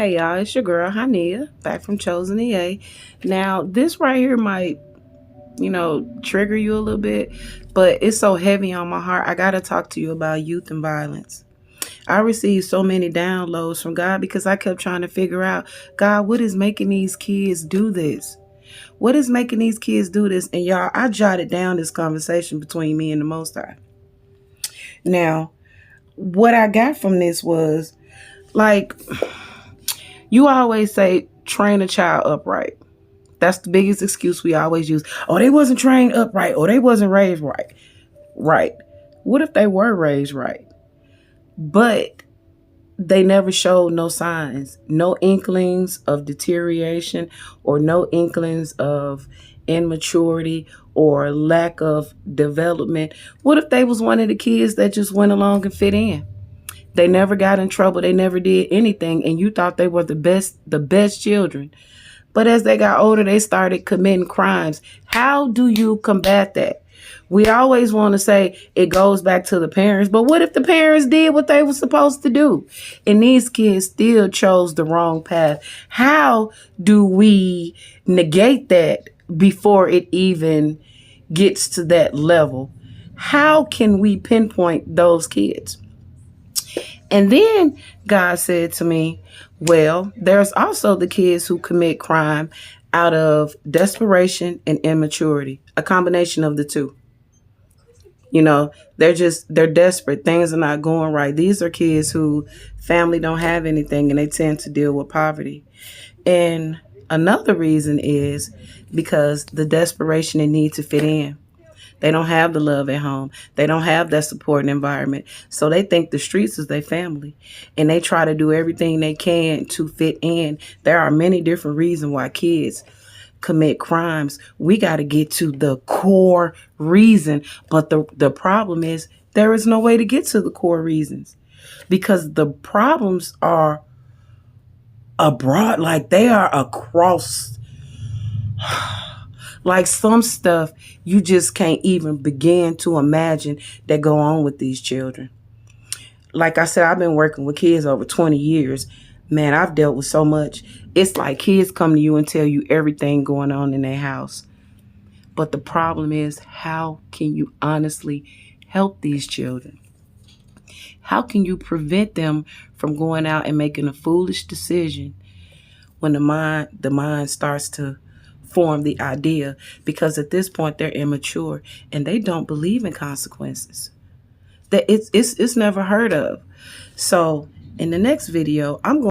Hey y'all, it's your girl Hania, back from Chosen EA. Now, this right here might, trigger you a little bit, but it's so heavy on my heart. I gotta talk to you about youth and violence. I received so many downloads from God because I kept trying to figure out, God, what is making these kids do this? What is making these kids do this? And y'all, I jotted down this conversation between me and the Most High. Now, what I got from this was, like, you always say, train a child upright. That's the biggest excuse we always use. Oh, they wasn't trained upright. Or they wasn't raised right. Right. What if they were raised right? But they never showed no signs, no inklings of deterioration or no inklings of immaturity or lack of development. What if they was one of the kids that just went along and fit in? They never got in trouble. They never did anything. And you thought they were the best children. But as they got older, they started committing crimes. How do you combat that? We always want to say it goes back to the parents. But what if the parents did what they were supposed to do? And these kids still chose the wrong path. How do we negate that before it even gets to that level? How can we pinpoint those kids? And then God said to me, well, there's also the kids who commit crime out of desperation and immaturity, a combination of the two. You know, they're desperate. Things are not going right. These are kids who family don't have anything and they tend to deal with poverty. And another reason is because the desperation and need to fit in. They don't have the love at home. They don't have that supporting environment. So they think the streets is their family. And they try to do everything they can to fit in. There are many different reasons why kids commit crimes. We got to get to the core reason. But the problem is there is no way to get to the core reasons. Because the problems are abroad, like they are across. Like some stuff you just can't even begin to imagine that go on with these children. Like I said, I've been working with kids over 20 years. Man, I've dealt with so much. It's like kids come to you and tell you everything going on in their house. But the problem is, how can you honestly help these children? How can you prevent them from going out and making a foolish decision when the mind starts to form the idea? Because at this point they're immature and they don't believe in consequences. That it's never heard of. So in the next video, I'm going